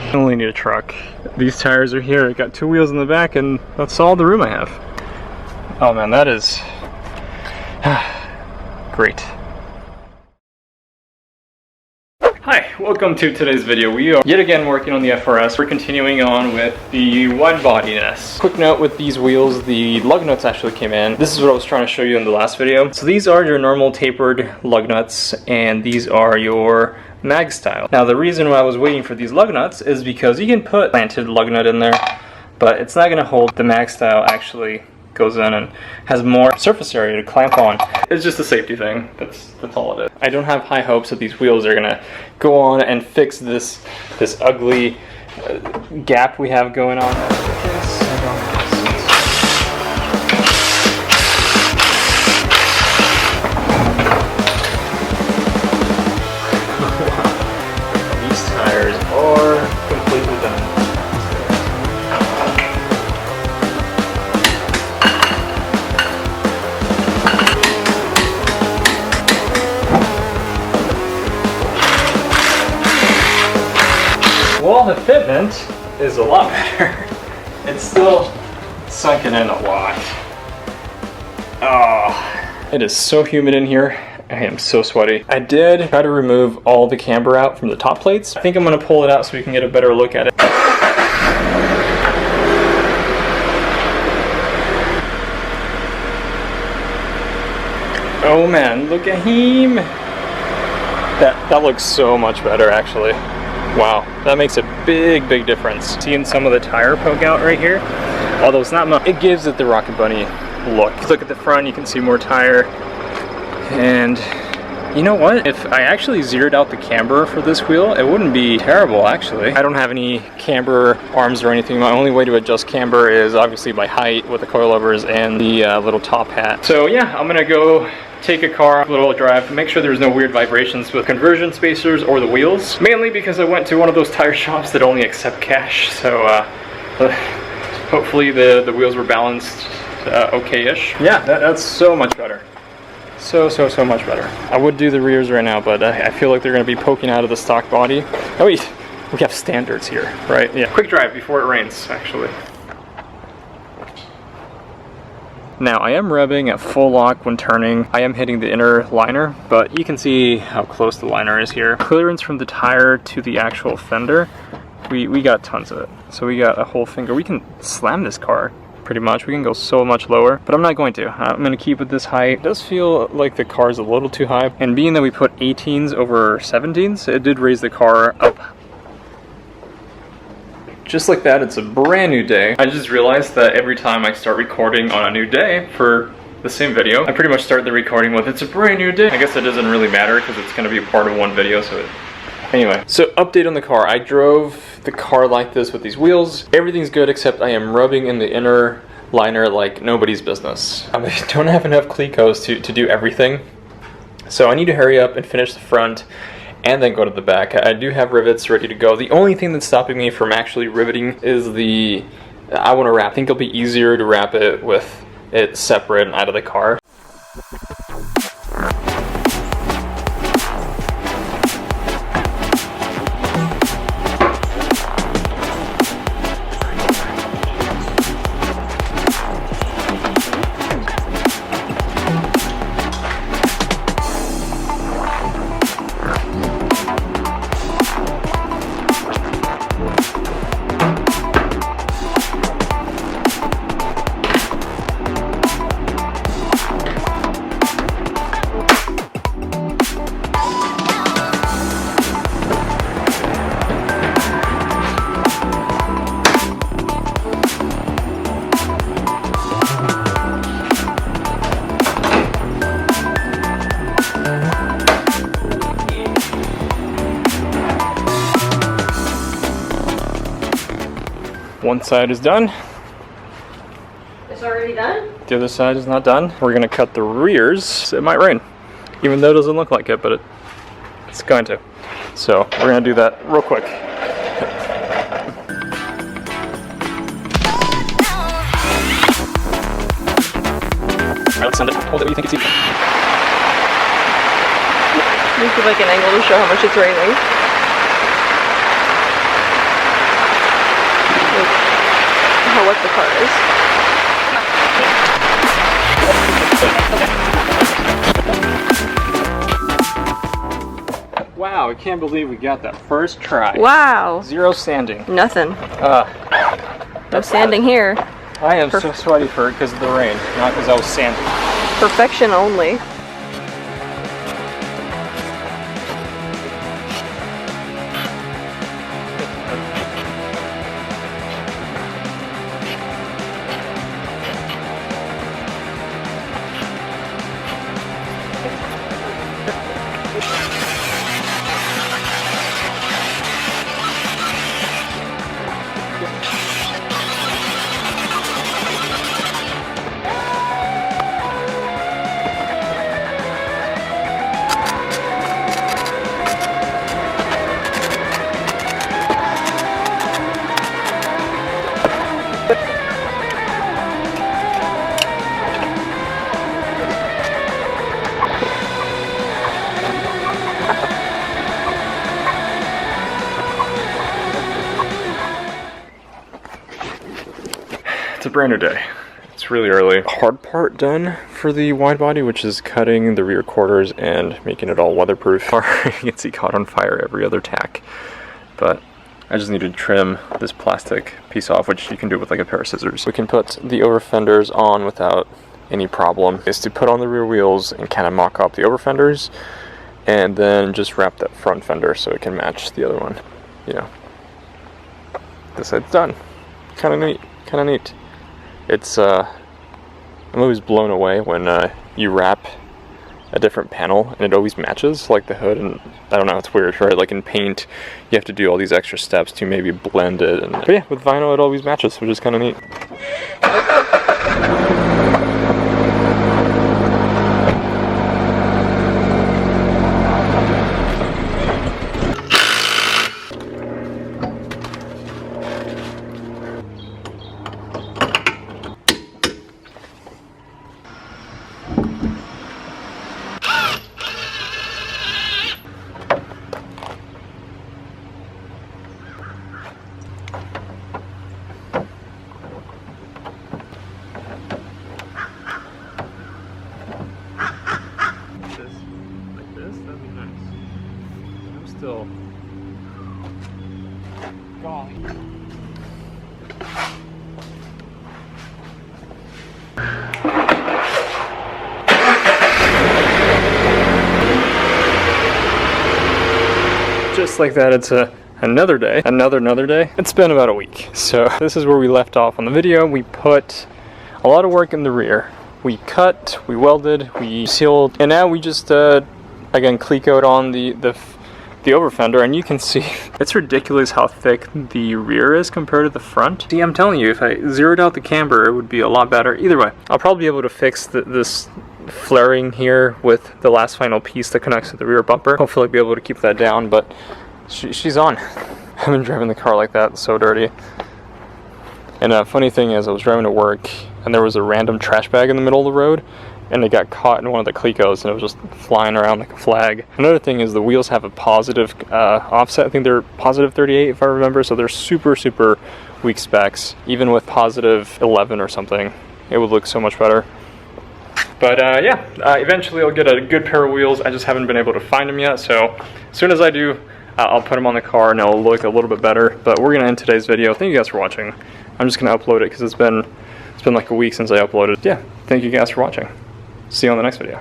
I only need a truck. These tires are here. I got 2 wheels in the back, and that's all the room I have. Oh man, that is great. Hi, welcome to today's video. We are yet again working on the FRS. We're continuing on with the wide bodiness. Quick note with these wheels, the lug nuts actually came in. This is what I was trying to show you in the last video. So these are your normal tapered lug nuts, and these are your mag style. Now the reason why I was waiting for these lug nuts is because you can put planted lug nut in there, but it's not going to hold. The mag style actually goes in and has more surface area to clamp on. It's just a safety thing. That's all it is. I don't have high hopes that these wheels are gonna go on and fix this ugly gap we have going on. These tires are completely done. Well, the fitment is a lot better. It's still sunken in a lot. Oh, it is so humid in here. I am so sweaty. I did try to remove all the camber out from the top plates. I think I'm gonna pull it out so we can get a better look at it. Oh man, look at him. That looks so much better actually. Wow, that makes a big difference. Seeing some of the tire poke out right here, although it's not much, it gives it the Rocket Bunny look. If you look at the front, you can see more tire. And you know what? If I actually zeroed out the camber for this wheel, it wouldn't be terrible actually. I don't have any camber arms or anything. My only way to adjust camber is obviously by height with the coilovers and the little top hat. So yeah, I'm gonna go take a car, a little drive, to make sure there's no weird vibrations with conversion spacers or the wheels. Mainly because I went to one of those tire shops that only accept cash, so hopefully the wheels were balanced okay-ish. Yeah, that's so much better. So much better. I would do the rears right now, but I feel like they're going to be poking out of the stock body. Oh wait, we have standards here, right? Yeah. Quick drive before it rains, actually. Now, I am revving at full lock when turning. I am hitting the inner liner, but you can see how close the liner is here. Clearance from the tire to the actual fender, we got tons of it. So we got a whole finger. We can slam this car pretty much. We can go so much lower, but I'm not going to. I'm going to keep it this height. It does feel like the car's a little too high, and being that we put 18s over 17s, it did raise the car up. Just like that, it's a brand new day. I just realized that every time I start recording on a new day for the same video, I pretty much start the recording with, it's a brand new day. I guess it doesn't really matter because it's gonna be a part of one video, so anyway. So update on the car. I drove the car like this with these wheels. Everything's good except I am rubbing in the inner liner like nobody's business. I don't have enough Clecos to do everything. So I need to hurry up and finish the front and then go to the back. I do have rivets ready to go. The only thing that's stopping me from actually riveting is I want to wrap. I think it'll be easier to wrap it with it separate and out of the car. One side is done. It's already done? The other side is not done. We're gonna cut the rears. So it might rain, even though it doesn't look like it, but it's going to. So we're gonna do that real quick. Alright, let's send it. Hold it where you think it's even. Can you give like an angle to show how much it's raining? part is. Wow, I can't believe we got that first try. Wow. Zero sanding. Nothing. No sanding here. I am so sweaty for it because of the rain, not because I was sanding. Perfection only. It's a brand new day. It's really early. Hard part done for the wide body, which is cutting the rear quarters and making it all weatherproof. You can see caught on fire every other tack. But I just need to trim this plastic piece off, which you can do with like a pair of scissors. We can put the over fenders on without any problem. Is to put on the rear wheels and kind of mock up the over fenders, and then just wrap that front fender so it can match the other one. You know, this side's done. Kind of neat. Kind of neat. It's I'm always blown away when you wrap a different panel and it always matches, like the hood, and I don't know, it's weird, right? Like in paint, you have to do all these extra steps to maybe blend it, but yeah, with vinyl it always matches, which is kind of neat. Still golly. Just like that, it's another day, another day. It's been about a week. So this is where we left off on the video. We put a lot of work in the rear. We cut, we welded, we sealed, and now we just again clecoed on the over fender, and you can see it's ridiculous how thick the rear is compared to the front. See, I'm telling you, if I zeroed out the camber, it would be a lot better. Either way, I'll probably be able to fix this flaring here with the last final piece that connects to the rear bumper. Hopefully I'll be able to keep that down, but she's on. I've been driving the car like that, it's so dirty. And a funny thing is, I was driving to work and there was a random trash bag in the middle of the road, and it got caught in one of the clecos and it was just flying around like a flag. Another thing is the wheels have a positive offset. I think they're positive 38 if I remember, so they're super weak specs. Even with positive 11 or something, it would look so much better. But yeah, eventually I'll get a good pair of wheels. I just haven't been able to find them yet, so as soon as I do, I'll put them on the car and it'll look a little bit better. But we're gonna end today's video. Thank you guys for watching. I'm just gonna upload it because it's been like a week since I uploaded. Yeah, thank you guys for watching. See you on the next video.